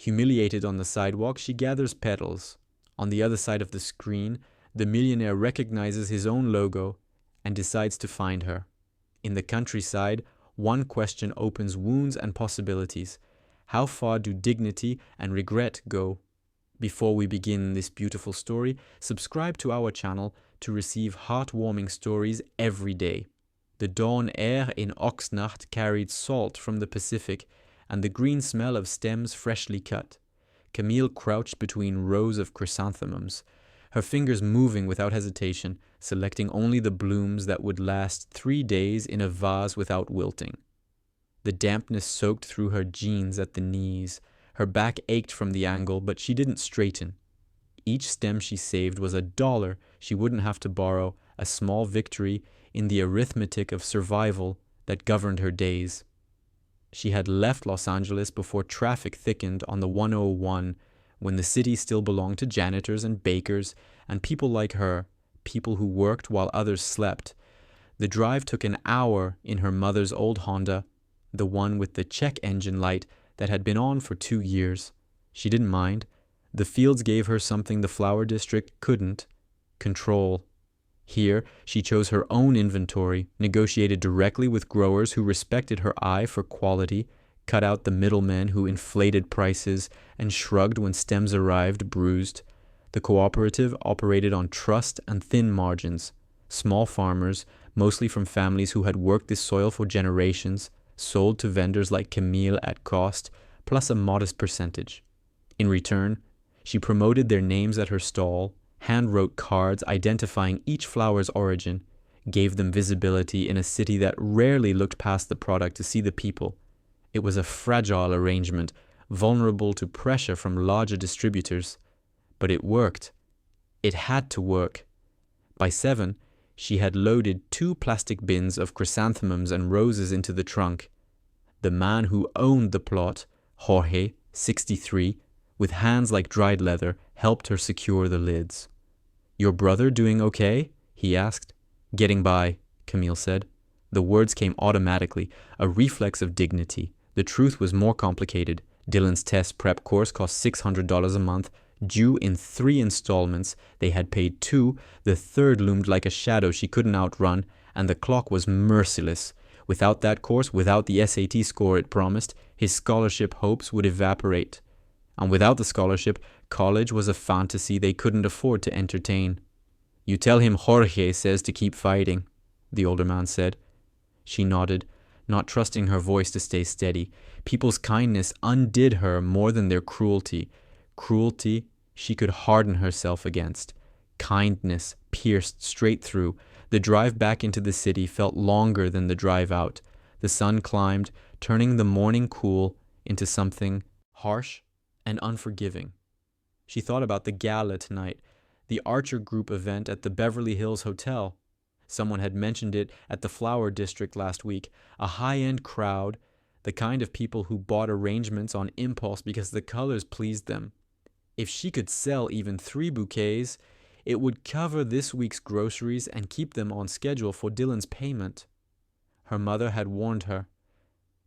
Humiliated on the sidewalk, she gathers petals. On the other side of the screen, the millionaire recognizes his own logo and decides to find her. In the countryside, one question opens wounds and possibilities. How far do dignity and regret go? Before we begin this beautiful story, subscribe to our channel to receive heartwarming stories every day. The dawn air in Oxnacht carried salt from the Pacific and the green smell of stems freshly cut. Camille crouched between rows of chrysanthemums, her fingers moving without hesitation, selecting only the blooms that would last 3 days in a vase without wilting. The dampness soaked through her jeans at the knees. Her back ached from the angle, but she didn't straighten. Each stem she saved was $1 she wouldn't have to borrow, a small victory in the arithmetic of survival that governed her days. She had left Los Angeles before traffic thickened on the 101, when the city still belonged to janitors and bakers and people like her, people who worked while others slept. The drive took an hour in her mother's old Honda, the one with the check engine light that had been on for 2 years. She didn't mind. The fields gave her something the flower district couldn't: control. Here, she chose her own inventory, negotiated directly with growers who respected her eye for quality, cut out the middlemen who inflated prices and shrugged when stems arrived bruised. The cooperative operated on trust and thin margins. Small farmers, mostly from families who had worked this soil for generations, sold to vendors like Camille at cost, plus a modest percentage. In return, she promoted their names at her stall, hand-wrote cards identifying each flower's origin, gave them visibility in a city that rarely looked past the product to see the people. It was a fragile arrangement, vulnerable to pressure from larger distributors. But it worked. It had to work. By 7, she had loaded 2 plastic bins of chrysanthemums and roses into the trunk. The man who owned the plot, Jorge, 63, with hands like dried leather, helped her secure the lids. "Your brother doing okay?" he asked. "Getting by," Camille said. The words came automatically, a reflex of dignity. The truth was more complicated. Dylan's test prep course cost $600 a month, due in 3 installments. They had paid 2. The third loomed like a shadow she couldn't outrun, and the clock was merciless. Without that course, without the SAT score it promised, his scholarship hopes would evaporate. And without the scholarship, college was a fantasy they couldn't afford to entertain. "You tell him Jorge says to keep fighting," the older man said. She nodded, not trusting her voice to stay steady. People's kindness undid her more than their cruelty. Cruelty she could harden herself against. Kindness pierced straight through. The drive back into the city felt longer than the drive out. The sun climbed, turning the morning cool into something harsh and unforgiving. She thought about the gala tonight, the Archer Group event at the Beverly Hills Hotel. Someone had mentioned it at the Flower District last week. A high-end crowd, the kind of people who bought arrangements on impulse because the colors pleased them. If she could sell even 3 bouquets, it would cover this week's groceries and keep them on schedule for Dylan's payment. Her mother had warned her.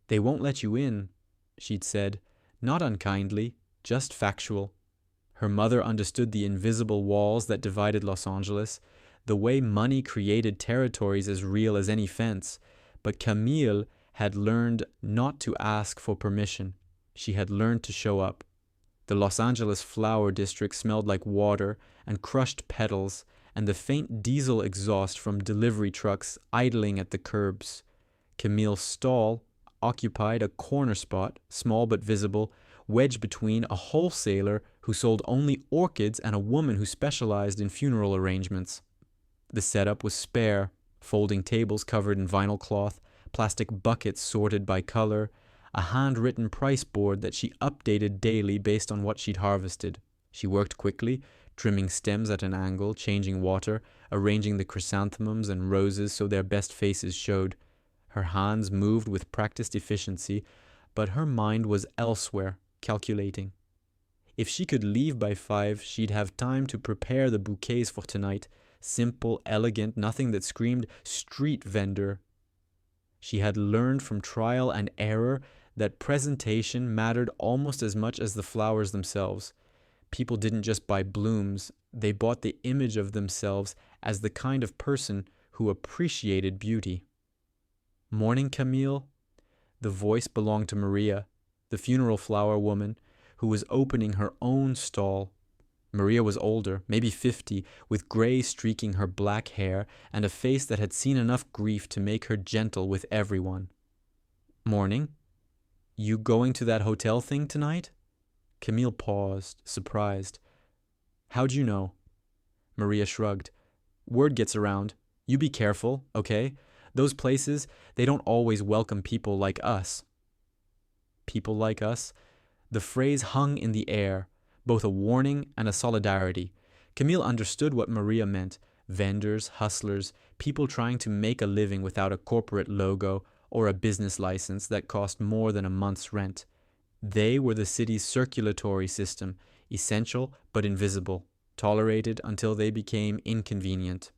"They won't let you in," she'd said, not unkindly, just factual. Her mother understood the invisible walls that divided Los Angeles, the way money created territories as real as any fence. But Camille had learned not to ask for permission. She had learned to show up. The Los Angeles Flower District smelled like water and crushed petals and the faint diesel exhaust from delivery trucks idling at the curbs. Camille's stall occupied a corner spot, small but visible, wedged between a wholesaler who sold only orchids and a woman who specialized in funeral arrangements. The setup was spare: folding tables covered in vinyl cloth, plastic buckets sorted by color, a handwritten price board that she updated daily based on what she'd harvested. She worked quickly, trimming stems at an angle, changing water, arranging the chrysanthemums and roses so their best faces showed. Her hands moved with practiced efficiency, but her mind was elsewhere, calculating. If she could leave by 5, she'd have time to prepare the bouquets for tonight. Simple, elegant, nothing that screamed street vendor. She had learned from trial and error that presentation mattered almost as much as the flowers themselves. People didn't just buy blooms, they bought the image of themselves as the kind of person who appreciated beauty. "Morning, Camille?" The voice belonged to Maria, the funeral flower woman, who was opening her own stall. Maria was older, maybe 50, with gray streaking her black hair and a face that had seen enough grief to make her gentle with everyone. "Morning. You going to that hotel thing tonight?" Camille paused, surprised. "How'd you know?" Maria shrugged. "Word gets around. You be careful, okay? Those places, they don't always welcome people like us." People like us? The phrase hung in the air, both a warning and a solidarity. Camille understood what Maria meant. Vendors, hustlers, people trying to make a living without a corporate logo or a business license that cost more than a month's rent. They were the city's circulatory system, essential but invisible, tolerated until they became inconvenient.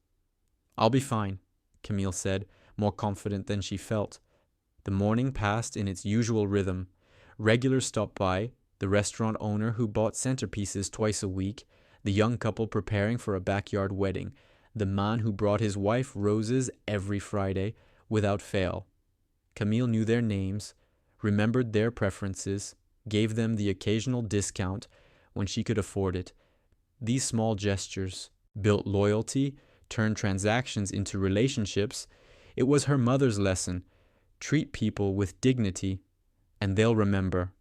"I'll be fine," Camille said, more confident than she felt. The morning passed in its usual rhythm. Regulars stopped by, the restaurant owner who bought centerpieces twice a week, the young couple preparing for a backyard wedding, the man who brought his wife roses every Friday, without fail. Camille knew their names, remembered their preferences, gave them the occasional discount when she could afford it. These small gestures built loyalty, turned transactions into relationships. It was her mother's lesson. Treat people with dignity, and they'll remember.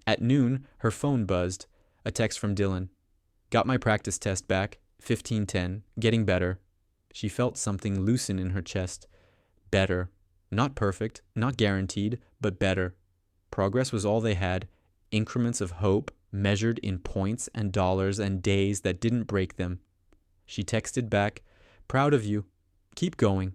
At noon, her phone buzzed. A text from Dylan. "Got my practice test back, 15:10, getting better." She felt something loosen in her chest. Better. Not perfect, not guaranteed, but better. Progress was all they had, increments of hope measured in points and dollars and days that didn't break them. She texted back, "Proud of you. Keep going."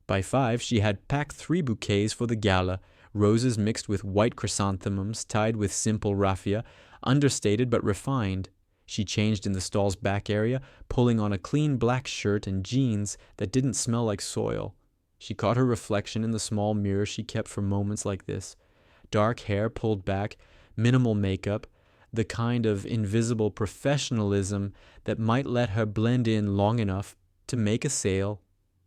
By 5, she had packed 3 bouquets for the gala, roses mixed with white chrysanthemums tied with simple raffia, understated but refined. She changed in the stall's back area, pulling on a clean black shirt and jeans that didn't smell like soil. She caught her reflection in the small mirror she kept for moments like this. Dark hair pulled back, minimal makeup, the kind of invisible professionalism that might let her blend in long enough to make a sale.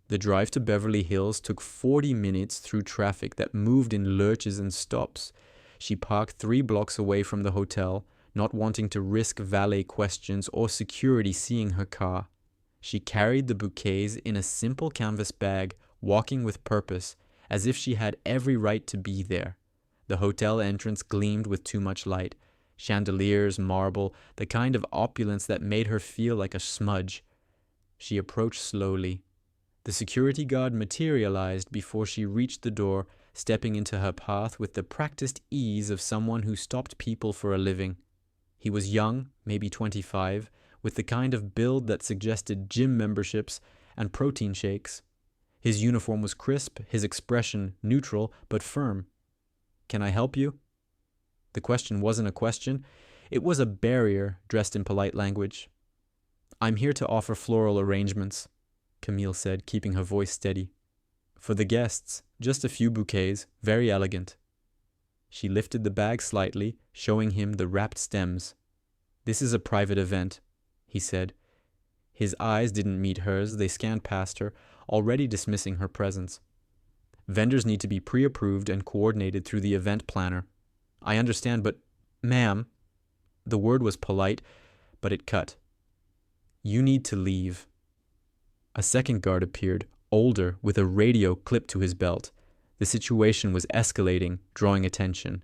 The drive to Beverly Hills took 40 minutes through traffic that moved in lurches and stops. She parked 3 blocks away from the hotel, not wanting to risk valet questions or security seeing her car. She carried the bouquets in a simple canvas bag, walking with purpose, as if she had every right to be there. The hotel entrance gleamed with too much light. Chandeliers, marble, the kind of opulence that made her feel like a smudge. She approached slowly. The security guard materialized before she reached the door, stepping into her path with the practiced ease of someone who stopped people for a living. He was young, maybe 25, with the kind of build that suggested gym memberships and protein shakes. His uniform was crisp, his expression neutral but firm. "Can I help you?" The question wasn't a question. It was a barrier dressed in polite language. "I'm here to offer floral arrangements," Camille said, keeping her voice steady. "For the guests, just a few bouquets, very elegant." She lifted the bag slightly, showing him the wrapped stems. "This is a private event," he said. His eyes didn't meet hers, they scanned past her, already dismissing her presence. "Vendors need to be pre-approved and coordinated through the event planner." "I understand, but, ma'am," the word was polite, but it cut. "You need to leave." A second guard appeared, older, with a radio clipped to his belt. The situation was escalating, drawing attention.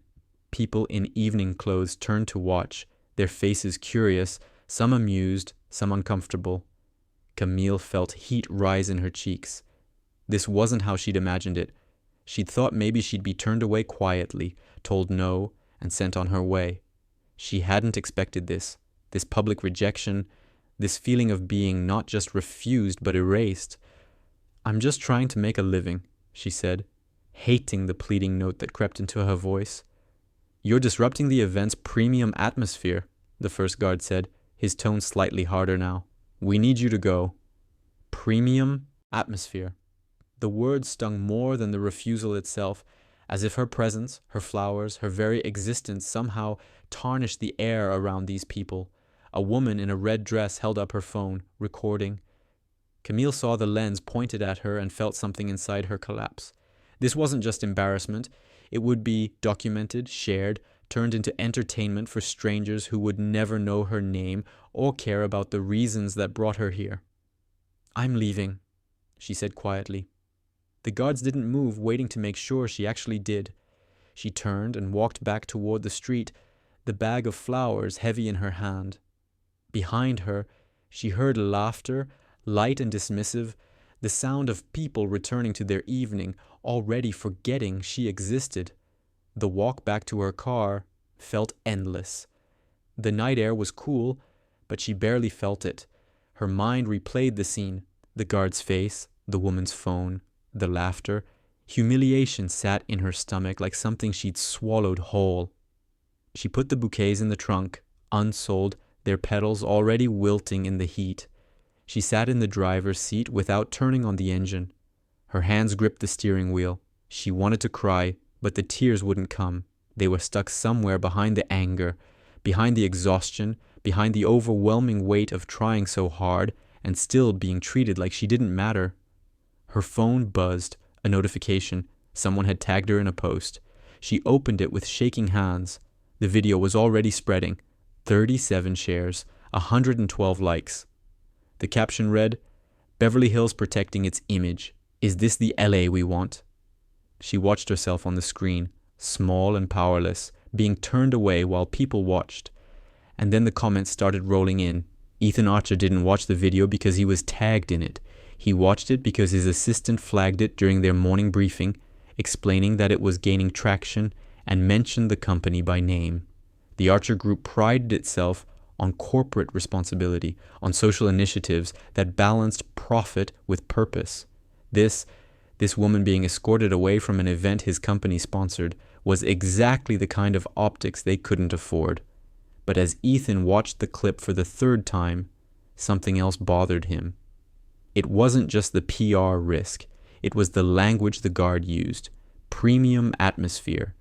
People in evening clothes turned to watch, their faces curious, some amused, some uncomfortable. Camille felt heat rise in her cheeks. This wasn't how she'd imagined it. She'd thought maybe she'd be turned away quietly, told no, and sent on her way. She hadn't expected this public rejection, this feeling of being not just refused but erased. "I'm just trying to make a living," she said, hating the pleading note that crept into her voice. "You're disrupting the event's premium atmosphere," the first guard said, his tone slightly harder now. "We need you to go." Premium atmosphere. The word stung more than the refusal itself. as if her presence, her flowers, her very existence somehow tarnished the air around these people. A woman in a red dress held up her phone, recording. Camille saw the lens pointed at her and felt something inside her collapse. This wasn't just embarrassment. It would be documented, shared, turned into entertainment for strangers who would never know her name or care about the reasons that brought her here. "I'm leaving," she said quietly. The guards didn't move, waiting to make sure she actually did. She turned and walked back toward the street, the bag of flowers heavy in her hand. Behind her, she heard laughter, light and dismissive, the sound of people returning to their evening, already forgetting she existed. The walk back to her car felt endless. The night air was cool, but she barely felt it. Her mind replayed the scene, the guard's face, the woman's phone, the laughter. Humiliation sat in her stomach like something she'd swallowed whole. She put the bouquets in the trunk, unsold, their petals already wilting in the heat. She sat in the driver's seat without turning on the engine. Her hands gripped the steering wheel. She wanted to cry, but the tears wouldn't come. They were stuck somewhere behind the anger, behind the exhaustion, behind the overwhelming weight of trying so hard and still being treated like she didn't matter. Her phone buzzed, a notification. Someone had tagged her in a post. She opened it with shaking hands. The video was already spreading. 37 shares, 112 likes. The caption read, "Beverly Hills protecting its image. Is this the LA we want?" She watched herself on the screen, small and powerless, being turned away while people watched. And then the comments started rolling in. Ethan Archer didn't watch the video because he was tagged in it. He watched it because his assistant flagged it during their morning briefing, explaining that it was gaining traction and mentioned the company by name. The Archer Group prided itself on corporate responsibility, on social initiatives that balanced profit with purpose. This woman being escorted away from an event his company sponsored was exactly the kind of optics they couldn't afford. But as Ethan watched the clip for the third time, something else bothered him. It wasn't just the PR risk. It was the language the guard used. Premium atmosphere.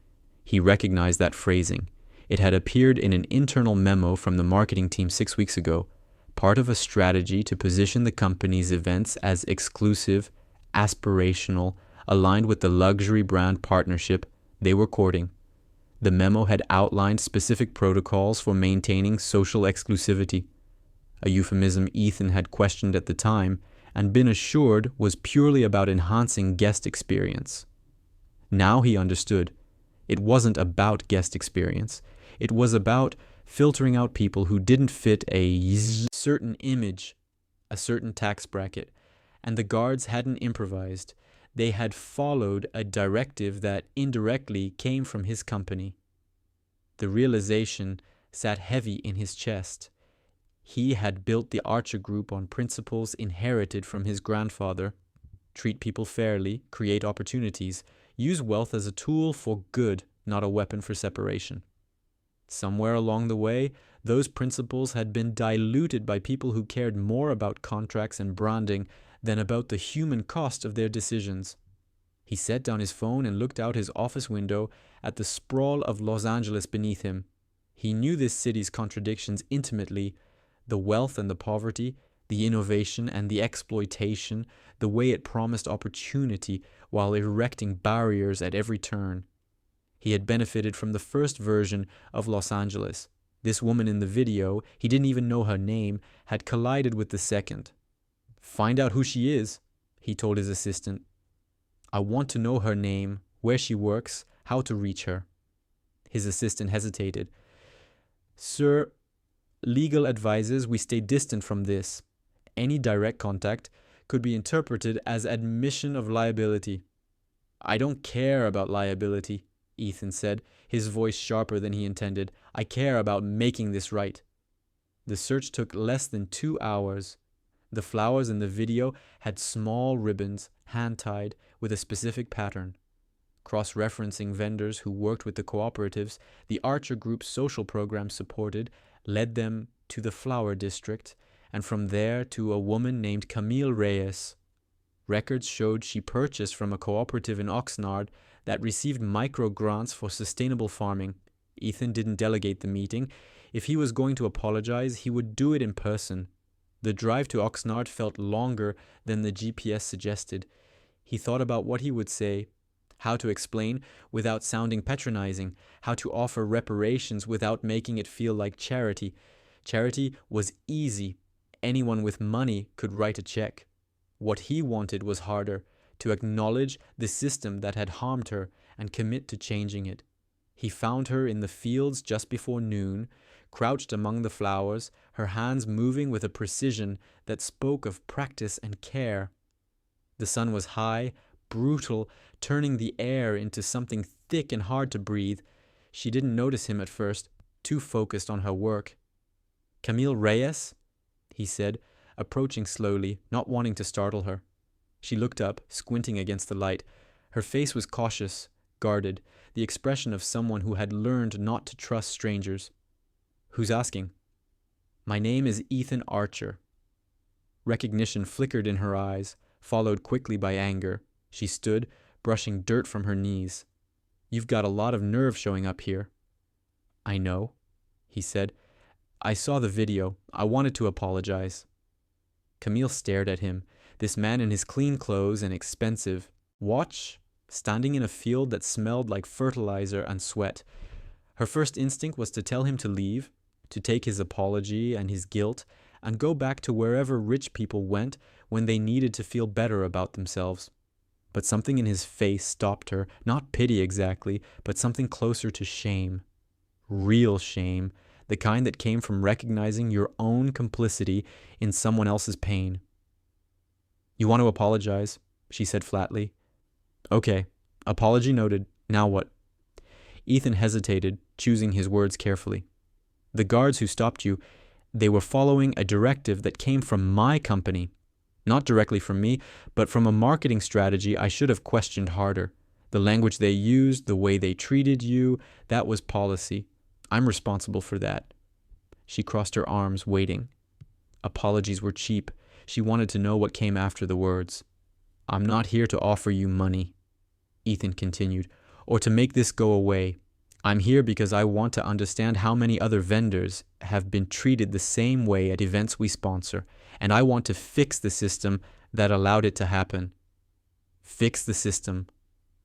He recognized that phrasing. It had appeared in an internal memo from the marketing team 6 weeks ago, part of a strategy to position the company's events as exclusive, aspirational, aligned with the luxury brand partnership they were courting. The memo had outlined specific protocols for maintaining social exclusivity, a euphemism Ethan had questioned at the time and been assured was purely about enhancing guest experience. Now he understood. It wasn't about guest experience. It was about filtering out people who didn't fit a certain image, a certain tax bracket. And the guards hadn't improvised. They had followed a directive that indirectly came from his company. The realization sat heavy in his chest. He had built the Archer Group on principles inherited from his grandfather. Treat people fairly, create opportunities, use wealth as a tool for good, not a weapon for separation. Somewhere along the way, those principles had been diluted by people who cared more about contracts and branding than about the human cost of their decisions. He set down his phone and looked out his office window at the sprawl of Los Angeles beneath him. He knew this city's contradictions intimately, the wealth and the poverty, the innovation and the exploitation, the way it promised opportunity while erecting barriers at every turn. He had benefited from the first version of Los Angeles. This woman in the video, he didn't even know her name, had collided with the second. "Find out who she is," he told his assistant. "I want to know her name, where she works, how to reach her." His assistant hesitated. "Sir, legal advises we stay distant from this. Any direct contact could be interpreted as admission of liability." "I don't care about liability," Ethan said, his voice sharper than he intended. "I care about making this right." The search took less than 2 hours. The flowers in the video had small ribbons, hand-tied, with a specific pattern. Cross-referencing vendors who worked with the cooperatives, the Archer Group's social program supported, led them to the flower district, and from there to a woman named Camille Reyes. Records showed she purchased from a cooperative in Oxnard that received micro grants for sustainable farming. Ethan didn't delegate the meeting. If he was going to apologize, he would do it in person. The drive to Oxnard felt longer than the GPS suggested. He thought about what he would say, how to explain without sounding patronizing, how to offer reparations without making it feel like charity. Charity was easy. Anyone with money could write a check. What he wanted was harder, to acknowledge the system that had harmed her and commit to changing it. He found her in the fields just before noon, crouched among the flowers, her hands moving with a precision that spoke of practice and care. The sun was high, brutal, turning the air into something thick and hard to breathe. She didn't notice him at first, too focused on her work. "Camille Reyes?" he said, approaching slowly, not wanting to startle her. She looked up, squinting against the light. Her face was cautious, guarded, the expression of someone who had learned not to trust strangers. "Who's asking?" "My name is Ethan Archer." Recognition flickered in her eyes, followed quickly by anger. She stood, brushing dirt from her knees. "You've got a lot of nerve showing up here." "I know," he said. "I saw the video. I wanted to apologize." Camille stared at him, this man in his clean clothes and expensive watch, standing in a field that smelled like fertilizer and sweat. Her first instinct was to tell him to leave, to take his apology and his guilt, and go back to wherever rich people went when they needed to feel better about themselves. But something in his face stopped her, not pity exactly, but something closer to shame. Real shame, the kind that came from recognizing your own complicity in someone else's pain. "You want to apologize?" she said flatly. "Okay, apology noted. Now what?" Ethan hesitated, choosing his words carefully. "The guards who stopped you, they were following a directive that came from my company. Not directly from me, but from a marketing strategy I should have questioned harder. The language they used, the way they treated you, that was policy. I'm responsible for that." She crossed her arms, waiting. Apologies were cheap. She wanted to know what came after the words. "I'm not here to offer you money," Ethan continued, "or to make this go away. I'm here because I want to understand how many other vendors have been treated the same way at events we sponsor, and I want to fix the system that allowed it to happen." "Fix the system,"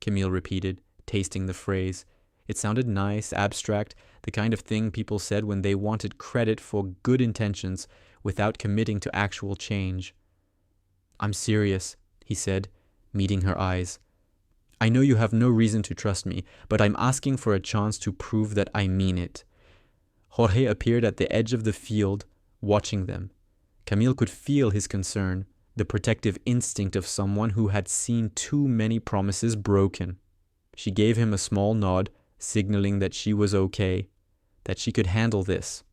Camille repeated, tasting the phrase. It sounded nice, abstract, the kind of thing people said when they wanted credit for good intentions without committing to actual change. "I'm serious," he said, meeting her eyes. "I know you have no reason to trust me, but I'm asking for a chance to prove that I mean it." Jorge appeared at the edge of the field, watching them. Camille could feel his concern, the protective instinct of someone who had seen too many promises broken. She gave him a small nod, signaling that she was okay, that she could handle this.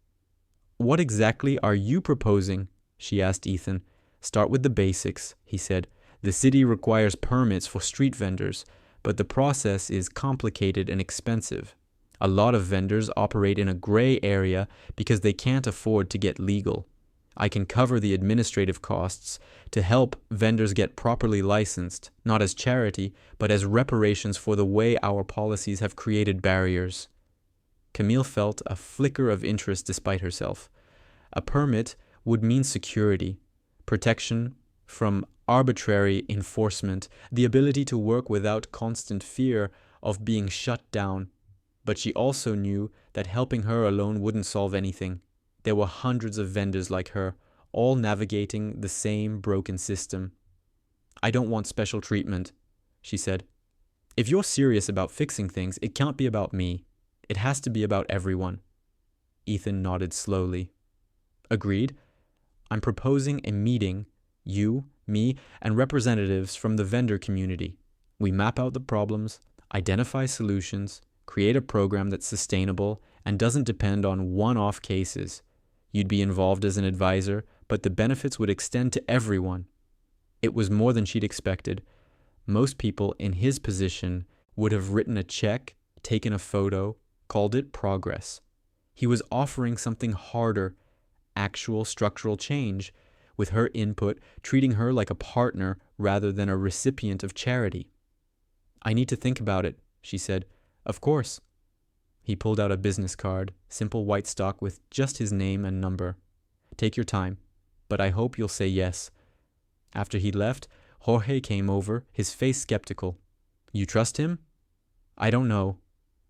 "What exactly are you proposing?" she asked Ethan. "Start with the basics," he said. "The city requires permits for street vendors, but the process is complicated and expensive. A lot of vendors operate in a gray area because they can't afford to get legal. I can cover the administrative costs to help vendors get properly licensed, not as charity, but as reparations for the way our policies have created barriers." Camille felt a flicker of interest despite herself. A permit would mean security, protection from arbitrary enforcement, the ability to work without constant fear of being shut down. But she also knew that helping her alone wouldn't solve anything. There were hundreds of vendors like her, all navigating the same broken system. "I don't want special treatment," she said. "If you're serious about fixing things, it can't be about me. It has to be about everyone." Ethan nodded slowly. "Agreed. I'm proposing a meeting, you, me, and representatives from the vendor community. We map out the problems, identify solutions, create a program that's sustainable and doesn't depend on one-off cases. You'd be involved as an advisor, but the benefits would extend to everyone." It was more than she'd expected. Most people in his position would have written a check, taken a photo, called it progress. He was offering something harder, actual structural change, with her input, treating her like a partner rather than a recipient of charity. "I need to think about it," she said. Of course. He pulled out a business card, simple white stock with just his name and number. Take your time, but I hope you'll say yes. After he left, Jorge came over, his face skeptical. You trust him? I don't know,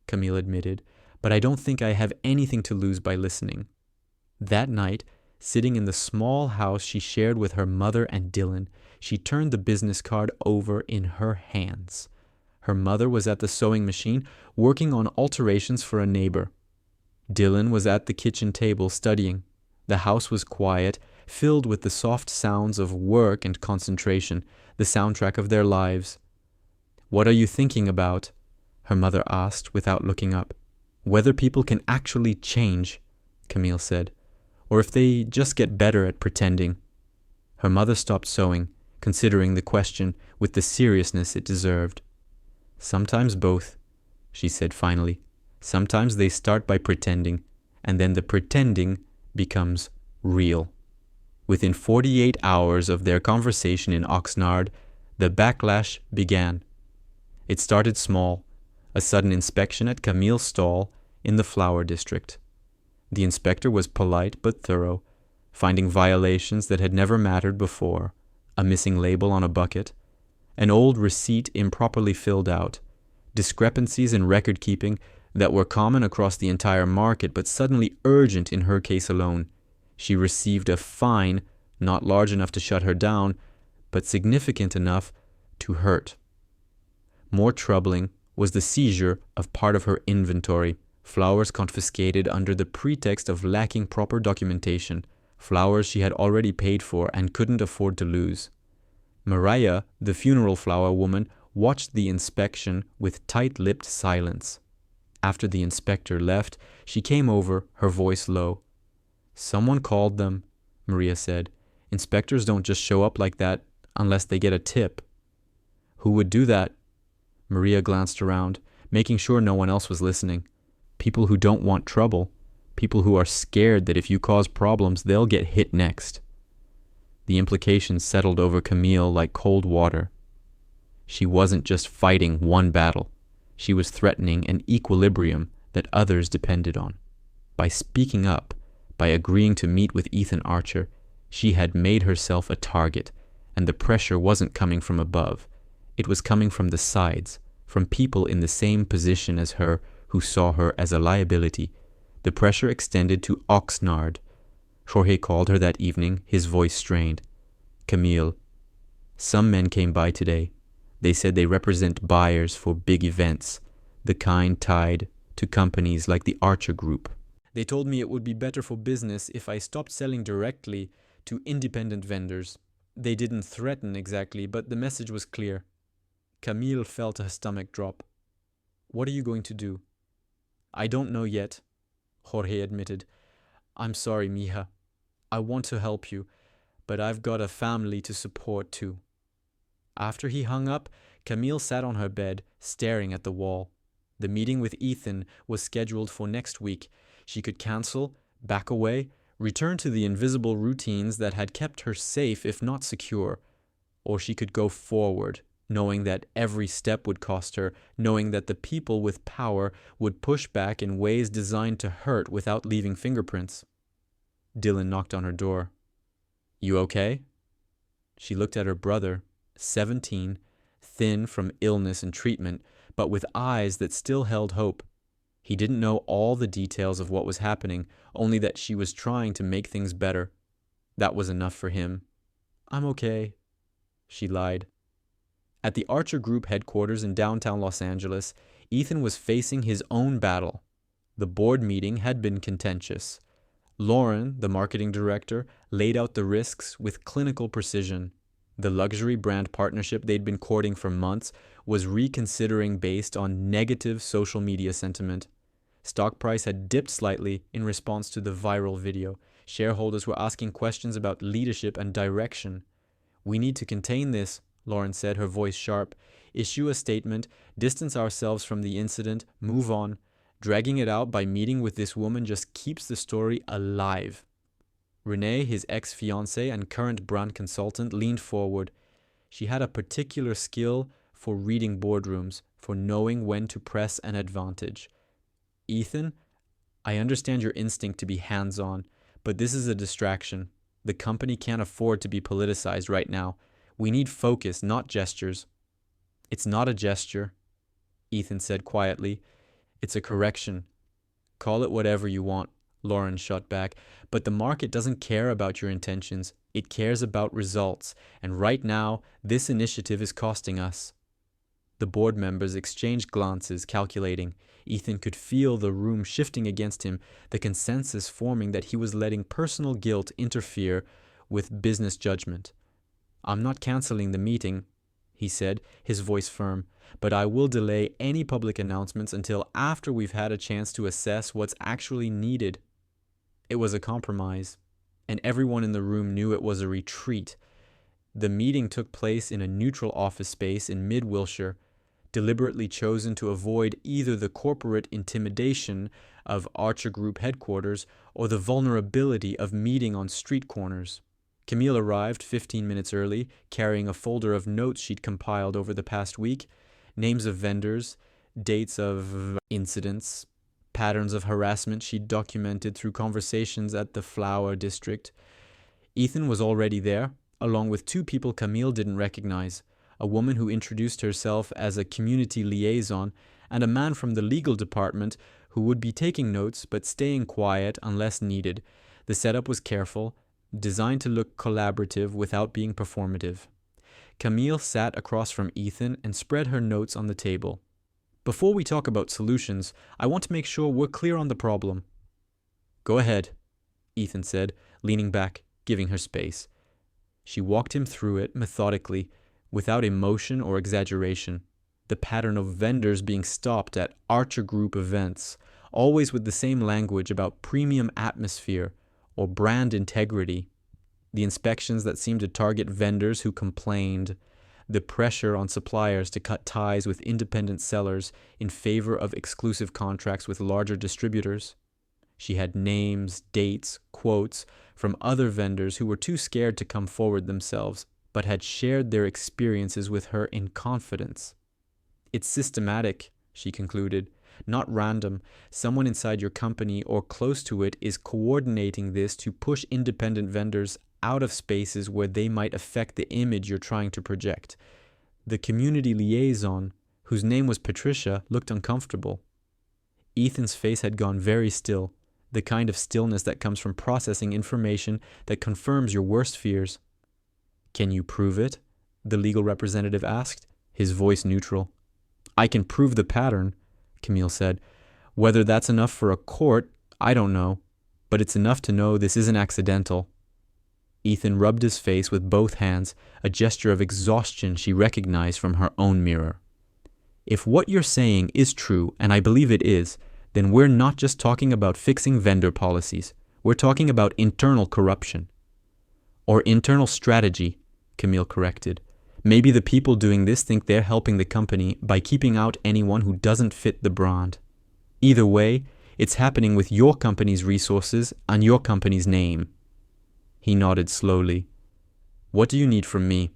Camille admitted, but I don't think I have anything to lose by listening. That night, sitting in the small house she shared with her mother and Dylan, she turned the business card over in her hands. Her mother was at the sewing machine, working on alterations for a neighbor. Dylan was at the kitchen table studying. The house was quiet, filled with the soft sounds of work and concentration, the soundtrack of their lives. What are you thinking about? Her mother asked without looking up. Whether people can actually change, Camille said, or if they just get better at pretending. Her mother stopped sewing, considering the question with the seriousness it deserved. Sometimes both, she said finally. Sometimes they start by pretending, and then the pretending becomes real. Within 48 hours of their conversation in Oxnard, the backlash began. It started small, a sudden inspection at Camille's stall in the flower district. The inspector was polite but thorough, finding violations that had never mattered before, a missing label on a bucket, an old receipt improperly filled out, discrepancies in record keeping that were common across the entire market but suddenly urgent in her case alone. She received a fine not large enough to shut her down, but significant enough to hurt. More troubling was the seizure of part of her inventory, flowers confiscated under the pretext of lacking proper documentation, flowers she had already paid for and couldn't afford to lose. Mariah, the funeral flower woman, watched the inspection with tight-lipped silence. After the inspector left, she came over, her voice low. Someone called them, Maria said. Inspectors don't just show up like that unless they get a tip. Who would do that? Maria glanced around, making sure no one else was listening. People who don't want trouble. People who are scared that if you cause problems, they'll get hit next. The implications settled over Camille like cold water. She wasn't just fighting one battle. She was threatening an equilibrium that others depended on. By speaking up, by agreeing to meet with Ethan Archer, she had made herself a target, and the pressure wasn't coming from above. It was coming from the sides, from people in the same position as her who saw her as a liability. The pressure extended to Oxnard. Jorge called her that evening, his voice strained. Camille, some men came by today. They said they represent buyers for big events, the kind tied to companies like the Archer Group. They told me it would be better for business if I stopped selling directly to independent vendors. They didn't threaten exactly, but the message was clear. Camille felt her stomach drop. What are you going to do? I don't know yet, Jorge admitted. I'm sorry, mija. I want to help you, but I've got a family to support too. After he hung up, Camille sat on her bed, staring at the wall. The meeting with Ethan was scheduled for next week. She could cancel, back away, return to the invisible routines that had kept her safe if not secure. Or she could go forward, knowing that every step would cost her, knowing that the people with power would push back in ways designed to hurt without leaving fingerprints. Dylan knocked on her door. You okay? She looked at her brother, 17, thin from illness and treatment, but with eyes that still held hope. He didn't know all the details of what was happening, only that she was trying to make things better. That was enough for him. I'm okay, she lied. At the Archer Group headquarters in downtown Los Angeles, Ethan was facing his own battle. The board meeting had been contentious. Lauren, the marketing director, laid out the risks with clinical precision. The luxury brand partnership they'd been courting for months was reconsidering based on negative social media sentiment. Stock price had dipped slightly in response to the viral video. Shareholders were asking questions about leadership and direction. We need to contain this, Lauren said, her voice sharp. Issue a statement, distance ourselves from the incident, move on. Dragging it out by meeting with this woman just keeps the story alive. Renee, his ex-fiancée and current brand consultant, leaned forward. She had a particular skill for reading boardrooms, for knowing when to press an advantage. Ethan, I understand your instinct to be hands-on, but this is a distraction. The company can't afford to be politicized right now. We need focus, not gestures. It's not a gesture, Ethan said quietly. It's a correction. Call it whatever you want, Lauren shot back, but the market doesn't care about your intentions. It cares about results, and right now, this initiative is costing us. The board members exchanged glances, calculating. Ethan could feel the room shifting against him, the consensus forming that he was letting personal guilt interfere with business judgment. I'm not canceling the meeting, he said, his voice firm, but I will delay any public announcements until after we've had a chance to assess what's actually needed. It was a compromise, and everyone in the room knew it was a retreat. The meeting took place in a neutral office space in mid-Wilshire, deliberately chosen to avoid either the corporate intimidation of Archer Group headquarters or the vulnerability of meeting on street corners. Camille arrived 15 minutes early, carrying a folder of notes she'd compiled over the past week, names of vendors, dates of incidents, patterns of harassment she'd documented through conversations at the Flower District. Ethan was already there, along with two people Camille didn't recognize, a woman who introduced herself as a community liaison, and a man from the legal department who would be taking notes but staying quiet unless needed. The setup was careful, designed to look collaborative without being performative. Camille sat across from Ethan and spread her notes on the table. Before we talk about solutions, I want to make sure we're clear on the problem. Go ahead, Ethan said, leaning back, giving her space. She walked him through it methodically, without emotion or exaggeration. The pattern of vendors being stopped at Archer Group events, always with the same language about premium atmosphere or brand integrity. The inspections that seemed to target vendors who complained. The pressure on suppliers to cut ties with independent sellers in favor of exclusive contracts with larger distributors. She had names, dates, quotes from other vendors who were too scared to come forward themselves, but had shared their experiences with her in confidence. It's systematic, she concluded, not random. Someone inside your company or close to it is coordinating this to push independent vendors out of spaces where they might affect the image you're trying to project. The community liaison, whose name was Patricia, looked uncomfortable. Ethan's face had gone very still, the kind of stillness that comes from processing information that confirms your worst fears. Can you prove it? The legal representative asked, his voice neutral. I can prove the pattern, Camille said. Whether that's enough for a court, I don't know, but it's enough to know this isn't accidental. Ethan rubbed his face with both hands, a gesture of exhaustion she recognized from her own mirror. If what you're saying is true, and I believe it is, then we're not just talking about fixing vendor policies. We're talking about internal corruption. Or internal strategy, Camille corrected. Maybe the people doing this think they're helping the company by keeping out anyone who doesn't fit the brand. Either way, it's happening with your company's resources and your company's name. He nodded slowly. What do you need from me?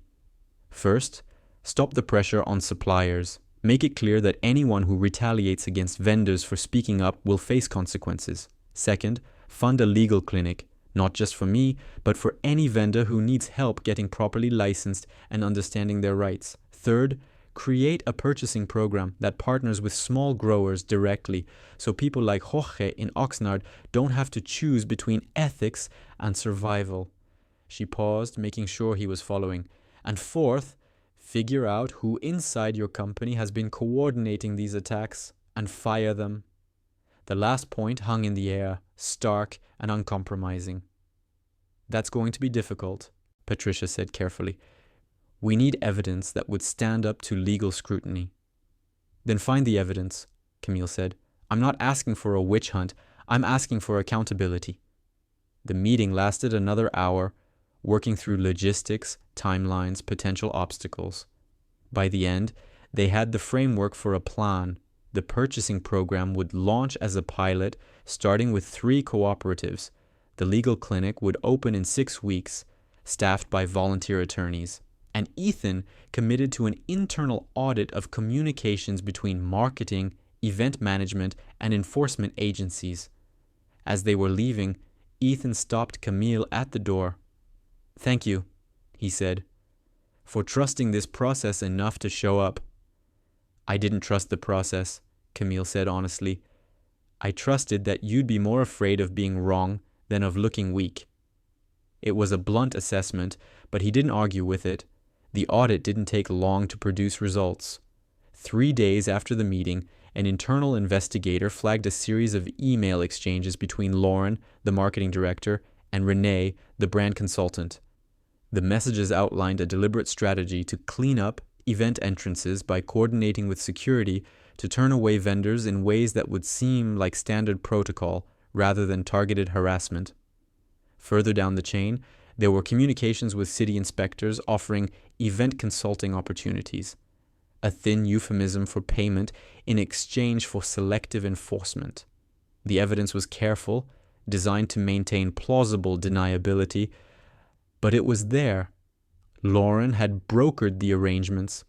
First, stop the pressure on suppliers. Make it clear that anyone who retaliates against vendors for speaking up will face consequences. Second, fund a legal clinic, not just for me, but for any vendor who needs help getting properly licensed and understanding their rights. Third, create a purchasing program that partners with small growers directly, so people like Jorge in Oxnard don't have to choose between ethics and survival. She paused, making sure he was following. And fourth, figure out who inside your company has been coordinating these attacks and fire them. The last point hung in the air, stark and uncompromising. That's going to be difficult, Patricia said carefully. We need evidence that would stand up to legal scrutiny. Then find the evidence, Camille said. I'm not asking for a witch hunt. I'm asking for accountability. The meeting lasted another hour, working through logistics, timelines, potential obstacles. By the end, they had the framework for a plan. The purchasing program would launch as a pilot, starting with 3 cooperatives. The legal clinic would open in 6 weeks, staffed by volunteer attorneys. and Ethan committed to an internal audit of communications between marketing, event management, and enforcement agencies. As they were leaving, Ethan stopped Camille at the door. "Thank you," he said, "for trusting this process enough to show up." "I didn't trust the process," Camille said honestly. "I trusted that you'd be more afraid of being wrong than of looking weak." It was a blunt assessment, but he didn't argue with it. The audit didn't take long to produce results. 3 days after the meeting, an internal investigator flagged a series of email exchanges between Lauren, the marketing director, and Renee, the brand consultant. The messages outlined a deliberate strategy to clean up event entrances by coordinating with security to turn away vendors in ways that would seem like standard protocol rather than targeted harassment. Further down the chain, there were communications with city inspectors offering event consulting opportunities, a thin euphemism for payment in exchange for selective enforcement. The evidence was careful, designed to maintain plausible deniability, but it was there. Lauren had brokered the arrangements.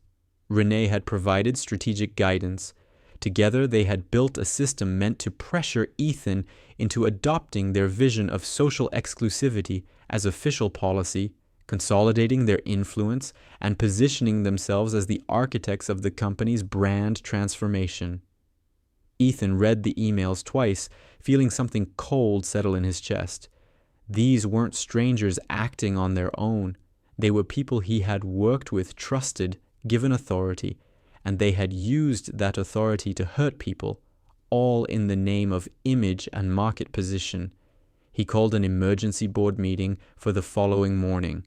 Renee had provided strategic guidance. Together, they had built a system meant to pressure Ethan into adopting their vision of social exclusivity as official policy, consolidating their influence, and positioning themselves as the architects of the company's brand transformation. Ethan read the emails twice, feeling something cold settle in his chest. These weren't strangers acting on their own. They were people he had worked with, trusted, given authority, and they had used that authority to hurt people, all in the name of image and market position. He called an emergency board meeting for the following morning.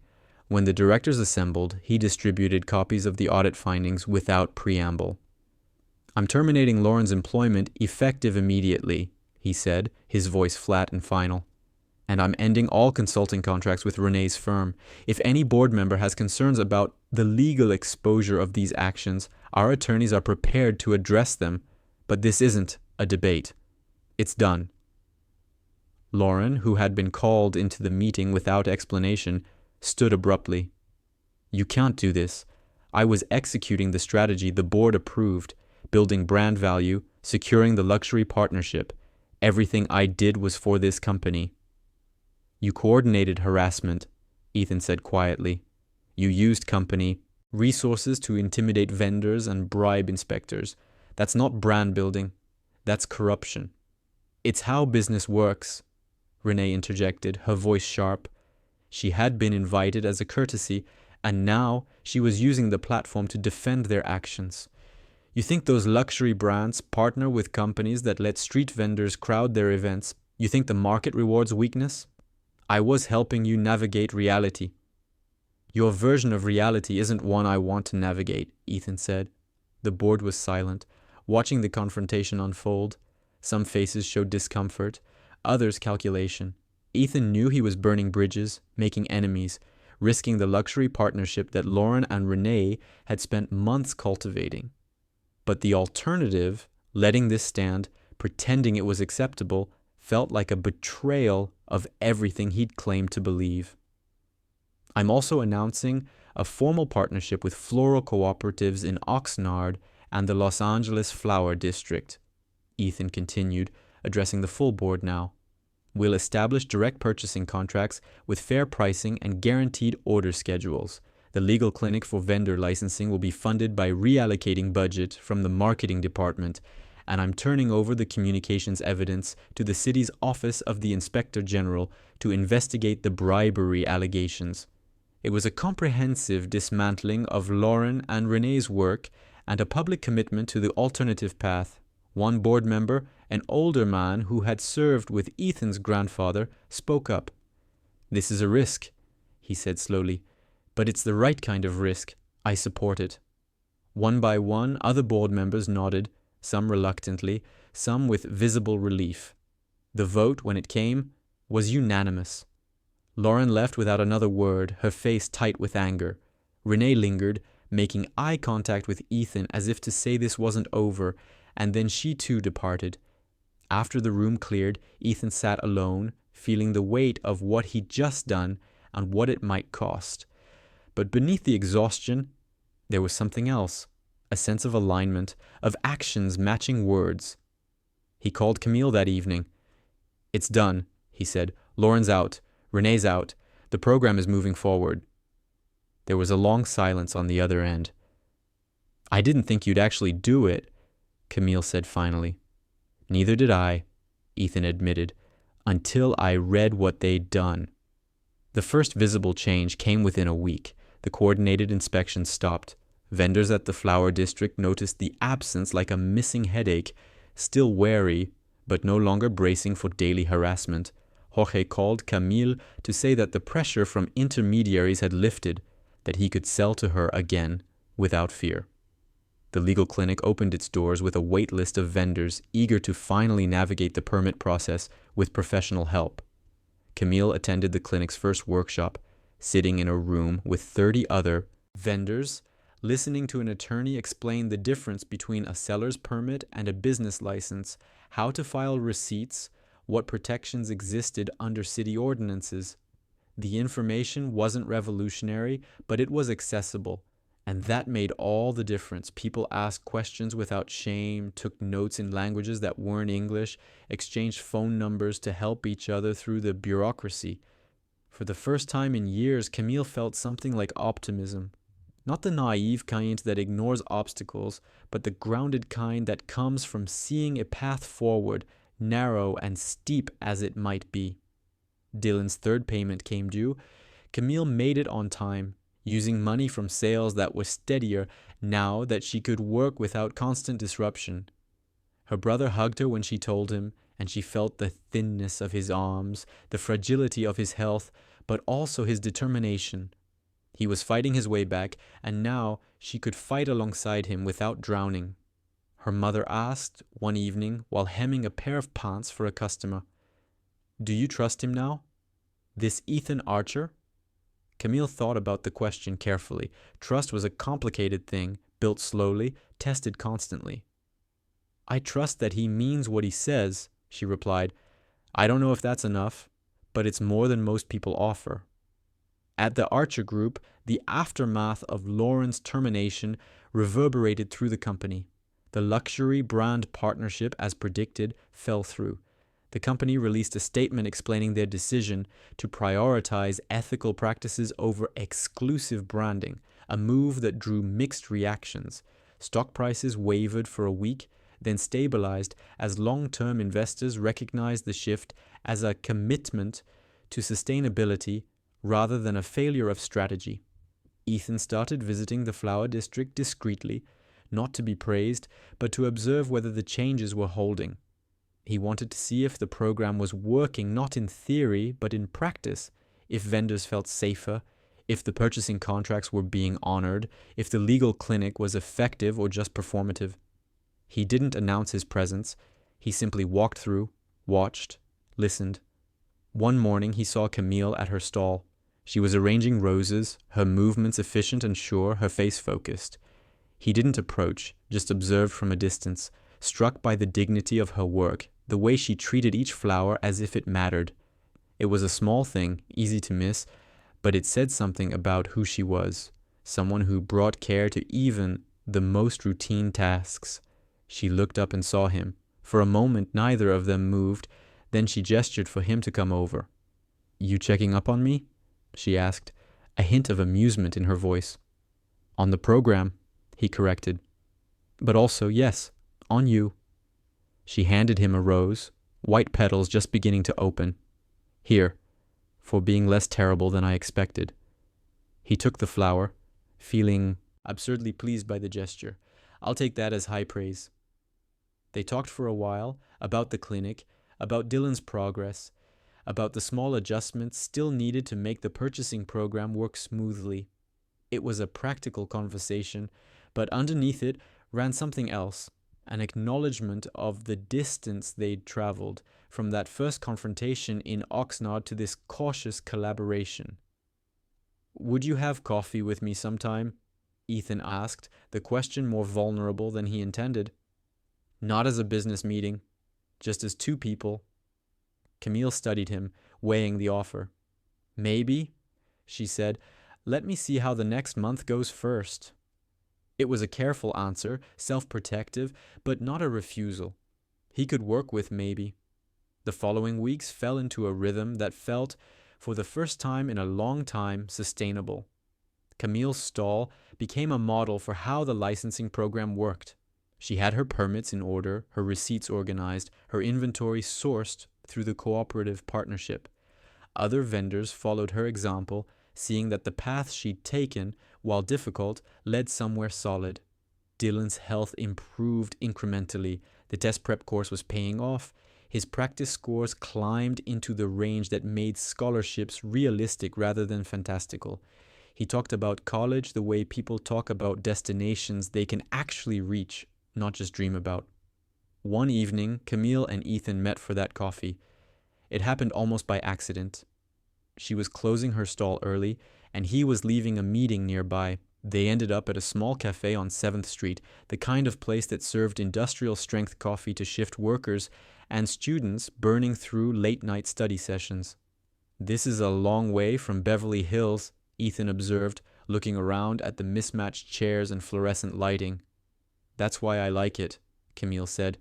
When the directors assembled, he distributed copies of the audit findings without preamble. "I'm terminating Lauren's employment effective immediately," he said, his voice flat and final. "And I'm ending all consulting contracts with Renee's firm. If any board member has concerns about the legal exposure of these actions, our attorneys are prepared to address them, but this isn't a debate. It's done." Lauren, who had been called into the meeting without explanation, stood abruptly. "You can't do this. I was executing the strategy the board approved, building brand value, securing the luxury partnership. Everything I did was for this company." "You coordinated harassment," Ethan said quietly. "You used company resources to intimidate vendors and bribe inspectors. That's not brand building. That's corruption." "It's how business works," Renee interjected, her voice sharp. She had been invited as a courtesy, and now she was using the platform to defend their actions. "You think those luxury brands partner with companies that let street vendors crowd their events? You think the market rewards weakness? I was helping you navigate reality." "Your version of reality isn't one I want to navigate," Ethan said. The board was silent, watching the confrontation unfold. Some faces showed discomfort, others calculation. Ethan knew he was burning bridges, making enemies, risking the luxury partnership that Lauren and Renee had spent months cultivating. But the alternative, letting this stand, pretending it was acceptable, felt like a betrayal of everything he'd claimed to believe. "I'm also announcing a formal partnership with floral cooperatives in Oxnard and the Los Angeles Flower District," Ethan continued, addressing the full board now. "We'll establish direct purchasing contracts with fair pricing and guaranteed order schedules. The legal clinic for vendor licensing will be funded by reallocating budget from the marketing department, and I'm turning over the communications evidence to the city's Office of the Inspector General to investigate the bribery allegations." It was a comprehensive dismantling of Lauren and Renee's work and a public commitment to the alternative path. One board member, an older man who had served with Ethan's grandfather, spoke up. "This is a risk," he said slowly, "but it's the right kind of risk. I support it." One by one, other board members nodded, some reluctantly, some with visible relief. The vote, when it came, was unanimous. Lauren left without another word, her face tight with anger. Renee lingered, making eye contact with Ethan as if to say this wasn't over, and then she too departed. After the room cleared, Ethan sat alone, feeling the weight of what he'd just done and what it might cost. But beneath the exhaustion, there was something else, a sense of alignment, of actions matching words. He called Camille that evening. "It's done," he said. "Lauren's out. Renee's out. The program is moving forward." There was a long silence on the other end. "I didn't think you'd actually do it," Camille said finally. "Neither did I," Ethan admitted, "until I read what they'd done." The first visible change came within a week. The coordinated inspection stopped. Vendors at the flower district noticed the absence like a missing headache. Still wary, but no longer bracing for daily harassment, Jorge called Camille to say that the pressure from intermediaries had lifted, that he could sell to her again without fear. The legal clinic opened its doors with a wait list of vendors eager to finally navigate the permit process with professional help. Camille attended the clinic's first workshop, sitting in a room with 30 other vendors, listening to an attorney explain the difference between a seller's permit and a business license, how to file receipts, what protections existed under city ordinances. The information wasn't revolutionary, but it was accessible, and that made all the difference. People asked questions without shame, took notes in languages that weren't English, exchanged phone numbers to help each other through the bureaucracy. For the first time in years, Camille felt something like optimism. Not the naive kind that ignores obstacles, but the grounded kind that comes from seeing a path forward, narrow and steep as it might be. Dylan's third payment came due. Camille made it on time, using money from sales that was steadier now that she could work without constant disruption. Her brother hugged her when she told him, and she felt the thinness of his arms, the fragility of his health, but also his determination. He was fighting his way back, and now she could fight alongside him without drowning. Her mother asked one evening while hemming a pair of pants for a customer, "Do you trust him now? This Ethan Archer?" Camille thought about the question carefully. Trust was a complicated thing, built slowly, tested constantly. "I trust that he means what he says," she replied. "I don't know if that's enough, but it's more than most people offer." At the Archer Group, the aftermath of Lauren's termination reverberated through the company. The luxury brand partnership, as predicted, fell through. The company released a statement explaining their decision to prioritize ethical practices over exclusive branding, a move that drew mixed reactions. Stock prices wavered for a week, then stabilized as long-term investors recognized the shift as a commitment to sustainability rather than a failure of strategy. Ethan started visiting the flower district discreetly, not to be praised, but to observe whether the changes were holding. He wanted to see if the program was working not in theory, but in practice, if vendors felt safer, if the purchasing contracts were being honored, if the legal clinic was effective or just performative. He didn't announce his presence. He simply walked through, watched, listened. One morning he saw Camille at her stall. She was arranging roses, her movements efficient and sure, her face focused. He didn't approach, just observed from a distance, struck by the dignity of her work, the way she treated each flower as if it mattered. It was a small thing, easy to miss, but it said something about who she was, someone who brought care to even the most routine tasks. She looked up and saw him. For a moment, neither of them moved. Then she gestured for him to come over. "You checking up on me?" she asked, a hint of amusement in her voice. "On the program," he corrected. "But also, yes, on you." She handed him a rose, white petals just beginning to open. "Here, for being less terrible than I expected." He took the flower, feeling absurdly pleased by the gesture. "I'll take that as high praise." They talked for a while about the clinic, about Dylan's progress, about the small adjustments still needed to make the purchasing program work smoothly. It was a practical conversation, but underneath it ran something else, an acknowledgement of the distance they'd traveled from that first confrontation in Oxnard to this cautious collaboration. "Would you have coffee with me sometime?" Ethan asked, the question more vulnerable than he intended. "Not as a business meeting, just as two people." Camille studied him, weighing the offer. "Maybe," she said, Let me see how the next month goes first. It was a careful answer, self-protective, but not a refusal. He could work with maybe. The following weeks fell into a rhythm that felt, for the first time in a long time, sustainable. Camille's stall became a model for how the licensing program worked. She had her permits in order, her receipts organized, her inventory sourced through the cooperative partnership. Other vendors followed her example, seeing that the path she'd taken, while difficult, led somewhere solid. Dylan's health improved incrementally. The test prep course was paying off. His practice scores climbed into the range that made scholarships realistic rather than fantastical. He talked about college the way people talk about destinations they can actually reach, not just dream about. One evening, Camille and Ethan met for that coffee. It happened almost by accident. She was closing her stall early, and he was leaving a meeting nearby. They ended up at a small cafe on 7th Street, the kind of place that served industrial-strength coffee to shift workers and students burning through late-night study sessions. "This is a long way from Beverly Hills," Ethan observed, looking around at the mismatched chairs and fluorescent lighting. "That's why I like it," Camille said.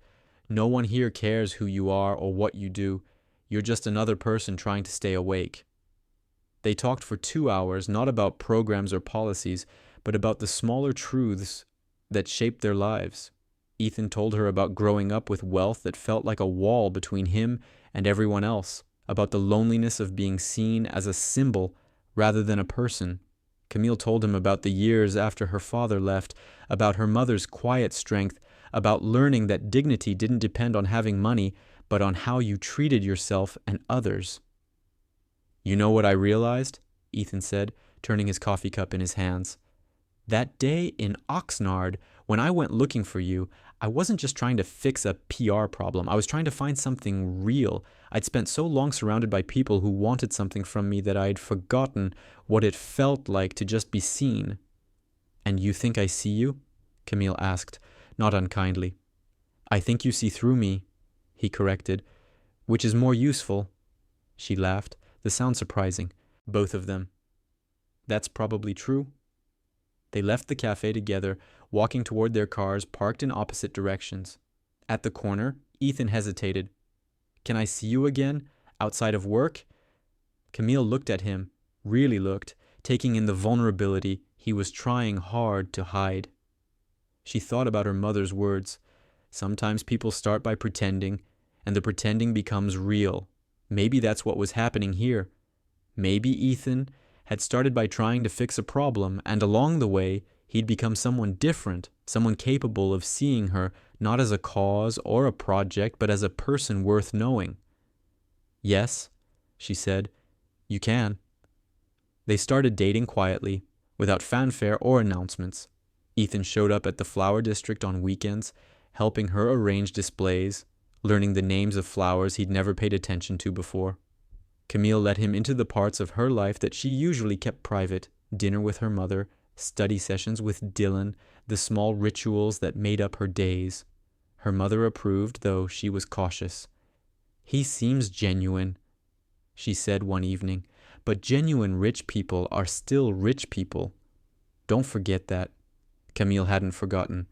"No one here cares who you are or what you do. You're just another person trying to stay awake." They talked for 2 hours, not about programs or policies, but about the smaller truths that shaped their lives. Ethan told her about growing up with wealth that felt like a wall between him and everyone else, about the loneliness of being seen as a symbol rather than a person. Camille told him about the years after her father left, about her mother's quiet strength, about learning that dignity didn't depend on having money, but on how you treated yourself and others. "You know what I realized?" Ethan said, turning his coffee cup in his hands. "That day in Oxnard, when I went looking for you, I wasn't just trying to fix a PR problem. I was trying to find something real. I'd spent so long surrounded by people who wanted something from me that I'd forgotten what it felt like to just be seen." "And you think I see you?" Camille asked, not unkindly. "I think you see through me," he corrected, "which is more useful." She laughed, the sound surprising, both of them. "That's probably true." They left the cafe together, walking toward their cars parked in opposite directions. At the corner, Ethan hesitated. "Can I see you again, outside of work?" Camille looked at him, really looked, taking in the vulnerability he was trying hard to hide. She thought about her mother's words. Sometimes people start by pretending, and the pretending becomes real. Maybe that's what was happening here. Maybe Ethan had started by trying to fix a problem, and along the way, he'd become someone different, someone capable of seeing her not as a cause or a project, but as a person worth knowing. "Yes," she said, "you can." They started dating quietly, without fanfare or announcements. Ethan showed up at the flower district on weekends, helping her arrange displays, learning the names of flowers he'd never paid attention to before. Camille let him into the parts of her life that she usually kept private: dinner with her mother, study sessions with Dylan, the small rituals that made up her days. Her mother approved, though she was cautious. "He seems genuine," she said one evening, "but genuine rich people are still rich people. Don't forget that." Camille hadn't forgotten.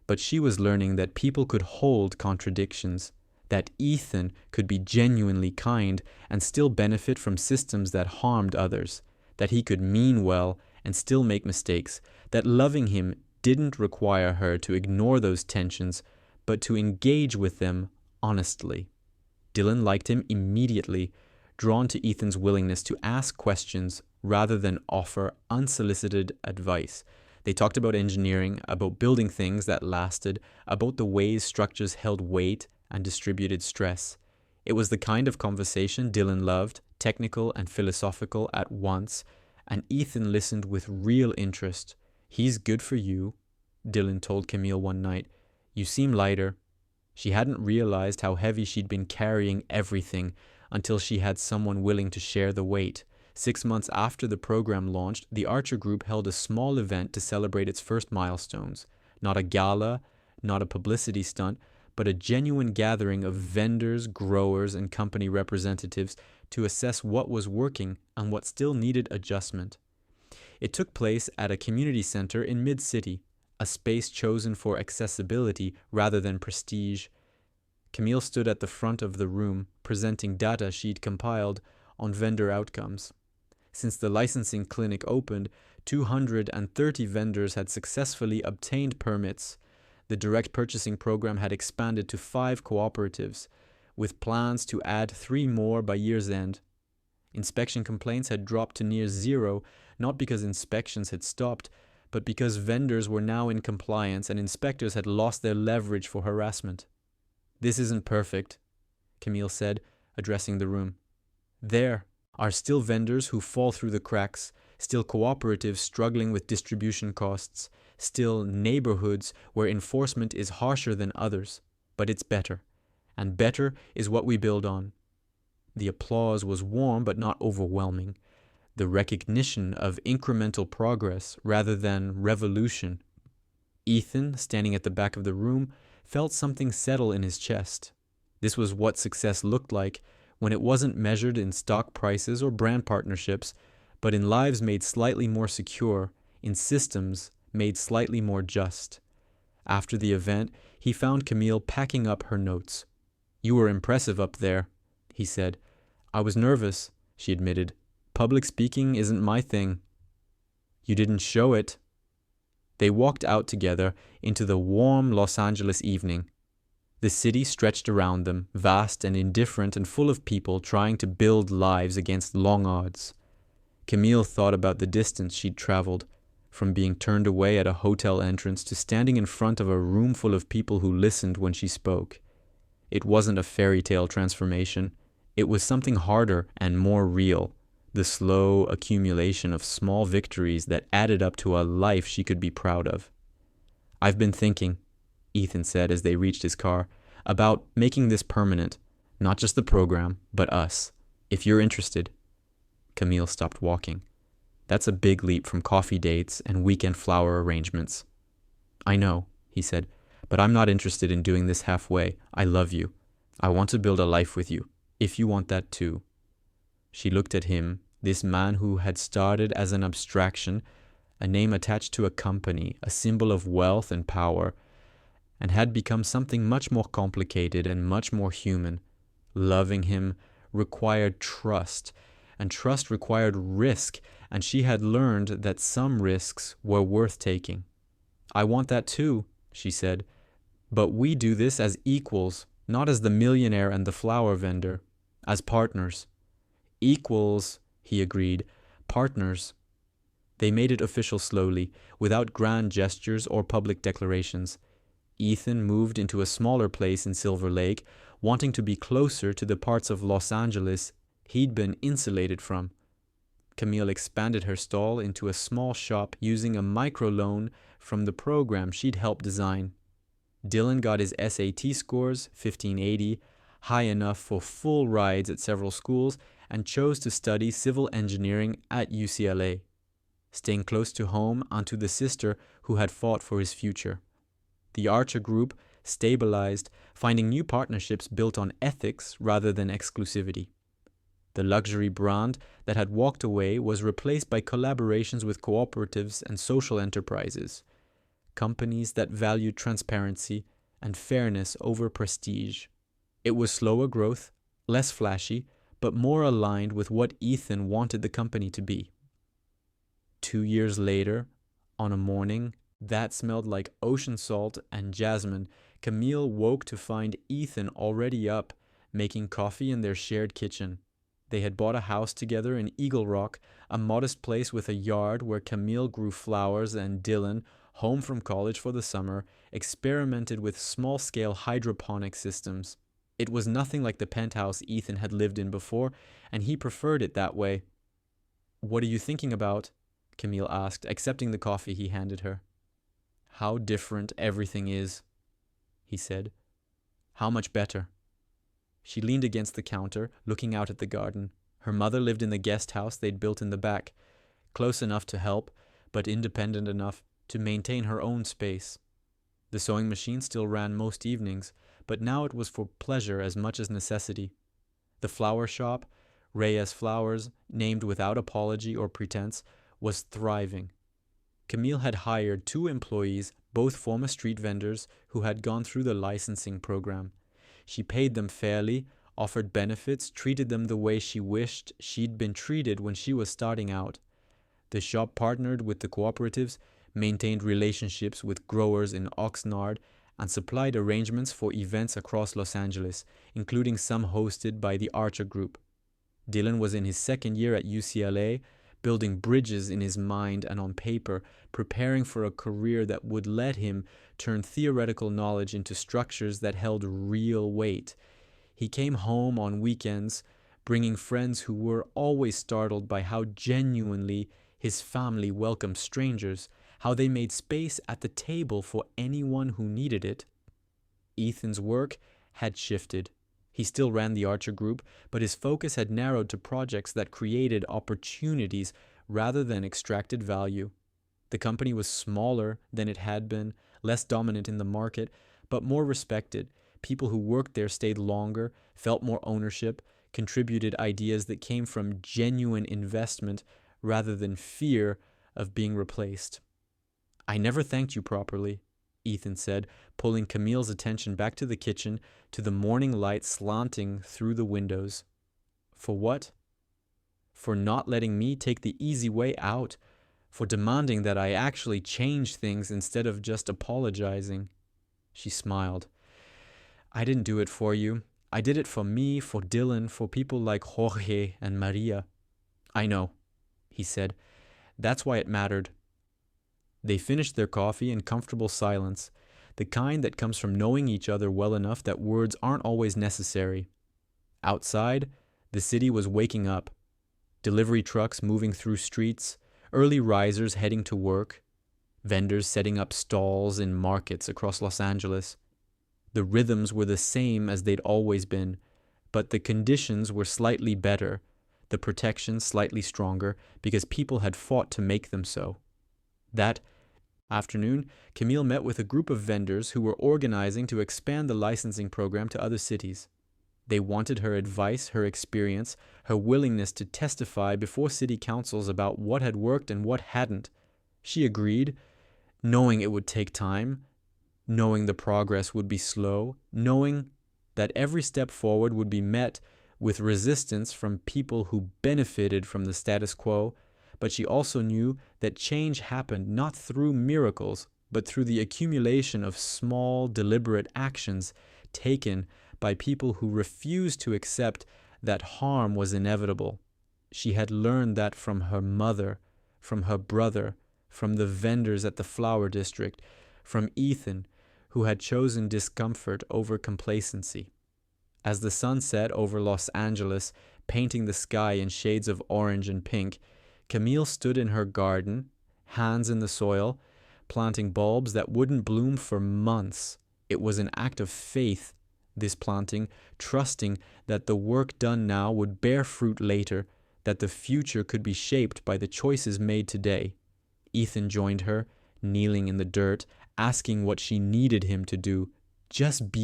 But she was learning that people could hold contradictions, that Ethan could be genuinely kind and still benefit from systems that harmed others, that he could mean well and still make mistakes, that loving him didn't require her to ignore those tensions, but to engage with them honestly. Dylan liked him immediately, drawn to Ethan's willingness to ask questions rather than offer unsolicited advice. They talked about engineering, about building things that lasted, about the ways structures held weight and distributed stress. It was the kind of conversation Dylan loved, technical and philosophical at once, and Ethan listened with real interest. "He's good for you," Dylan told Camille one night. "You seem lighter." She hadn't realized how heavy she'd been carrying everything until she had someone willing to share the weight. 6 months after the program launched, the Archer Group held a small event to celebrate its first milestones. Not a gala, not a publicity stunt, but a genuine gathering of vendors, growers, and company representatives to assess what was working and what still needed adjustment. It took place at a community center in mid-city, a space chosen for accessibility rather than prestige. Camille stood at the front of the room, presenting data she'd compiled on vendor outcomes. Since the licensing clinic opened, 230 vendors had successfully obtained permits. The direct purchasing program had expanded to 5 cooperatives, with plans to add 3 more by year's end. Inspection complaints had dropped to near zero, not because inspections had stopped, but because vendors were now in compliance and inspectors had lost their leverage for harassment. "This isn't perfect," Camille said, addressing the room. "There are still vendors who fall through the cracks, still cooperatives struggling with distribution costs, still neighborhoods where enforcement is harsher than others, but it's better, and better is what we build on." The applause was warm but not overwhelming, the recognition of incremental progress rather than revolution. Ethan, standing at the back of the room, felt something settle in his chest. This was what success looked like when it wasn't measured in stock prices or brand partnerships, but in lives made slightly more secure, in systems made slightly more just. After the event, he found Camille packing up her notes. "You were impressive up there," he said. "I was nervous," she admitted. "Public speaking isn't my thing." "You didn't show it." They walked out together into the warm Los Angeles evening. The city stretched around them, vast and indifferent and full of people trying to build lives against long odds. Camille thought about the distance she'd traveled, from being turned away at a hotel entrance to standing in front of a room full of people who listened when she spoke. It wasn't a fairy tale transformation. It was something harder and more real, the slow accumulation of small victories that added up to a life she could be proud of. "I've been thinking," Ethan said as they reached his car, "about making this permanent, not just the program, but us, if you're interested." Camille stopped walking. "That's a big leap from coffee dates and weekend flower arrangements." "I know," he said, "but I'm not interested in doing this halfway. I love you. I want to build a life with you, if you want that too." She looked at him, this man who had started as an abstraction, a name attached to a company, a symbol of wealth and power, and had become something much more complicated and much more human. Loving him required trust, and trust required risk, and she had learned that some risks were worth taking. "I want that too," she said, "but we do this as equals, not as the millionaire and the flower vendor, as partners." "Equals," he agreed, "partners." They made it official slowly, without grand gestures or public declarations. Ethan moved into a smaller place in Silver Lake, wanting to be closer to the parts of Los Angeles he'd been insulated from. Camille expanded her stall into a small shop using a microloan from the program she'd helped design. Dylan got his SAT scores, 1580, high enough for full rides at several schools, and chose to study civil engineering at UCLA, staying close to home and to the sister who had fought for his future. The Archer Group stabilized, finding new partnerships built on ethics rather than exclusivity. The luxury brand that had walked away was replaced by collaborations with cooperatives and social enterprises, companies that valued transparency and fairness over prestige. It was slower growth, less flashy, but more aligned with what Ethan wanted the company to be. 2 years later, on a morning that smelled like ocean salt and jasmine, Camille woke to find Ethan already up, making coffee in their shared kitchen. They had bought a house together in Eagle Rock, a modest place with a yard where Camille grew flowers and Dylan, home from college for the summer, experimented with small-scale hydroponic systems. It was nothing like the penthouse Ethan had lived in before, and he preferred it that way. "What are you thinking about?" Camille asked, accepting the coffee he handed her. "How different everything is," he said. "How much better?" She leaned against the counter, looking out at the garden. Her mother lived in the guest house they'd built in the back, close enough to help, but independent enough to maintain her own space. The sewing machine still ran most evenings, but now it was for pleasure as much as necessity. The flower shop, Reyes Flowers, named without apology or pretense, was thriving. Camille had hired 2 employees, both former street vendors who had gone through the licensing program. She paid them fairly, offered benefits, treated them the way she wished she'd been treated when she was starting out. The shop partnered with the cooperatives, maintained relationships with growers in Oxnard, and supplied arrangements for events across Los Angeles, including some hosted by the Archer Group. Dylan was in his second year at UCLA, building bridges in his mind and on paper, preparing for a career that would let him turn theoretical knowledge into structures that held real weight. He came home on weekends, bringing friends who were always startled by how genuinely his family welcomed strangers, how they made space at the table for anyone who needed it. Ethan's work had shifted. He still ran the Archer Group, but his focus had narrowed to projects that created opportunities rather than extracted value. The company was smaller than it had been, less dominant in the market, but more respected. People who worked there stayed longer, felt more ownership, contributed ideas that came from genuine investment rather than fear of being replaced. "I never thanked you properly," Ethan said, pulling Camille's attention back to the kitchen, to the morning light slanting through the windows. "For what?" "For not letting me take the easy way out, for demanding that I actually change things instead of just apologizing." She smiled. "I didn't do it for you. I did it for me, for Dylan, for people like Jorge and Maria." "I know," he said. "That's why it mattered." They finished their coffee in comfortable silence, the kind that comes from knowing each other well enough that words aren't always necessary. Outside, the city was waking up. Delivery trucks moving through streets, early risers heading to work, vendors setting up stalls in markets across Los Angeles. The rhythms were the same as they'd always been, but the conditions were slightly better, the protection slightly stronger, because people had fought to make them so. That afternoon, Camille met with a group of vendors who were organizing to expand the licensing program to other cities. They wanted her advice, her experience, her willingness to testify before city councils about what had worked and what hadn't. She agreed, knowing it would take time, knowing the progress would be slow, knowing that every step forward would be met with resistance from people who benefited from the status quo. But she also knew that change happened not through miracles, but through the accumulation of small, deliberate actions taken by people who refused to accept that harm was inevitable. She had learned that from her mother, from her brother, from the vendors at the flower district, from Ethan, who had chosen discomfort over complacency. As the sun set over Los Angeles, painting the sky in shades of orange and pink, Camille stood in her garden, hands in the soil, planting bulbs that wouldn't bloom for months. It was an act of faith, this planting, trusting that the work done now would bear fruit later, that the future could be shaped by the choices made today. Ethan joined her, kneeling in the dirt, asking what she needed him to do. Just be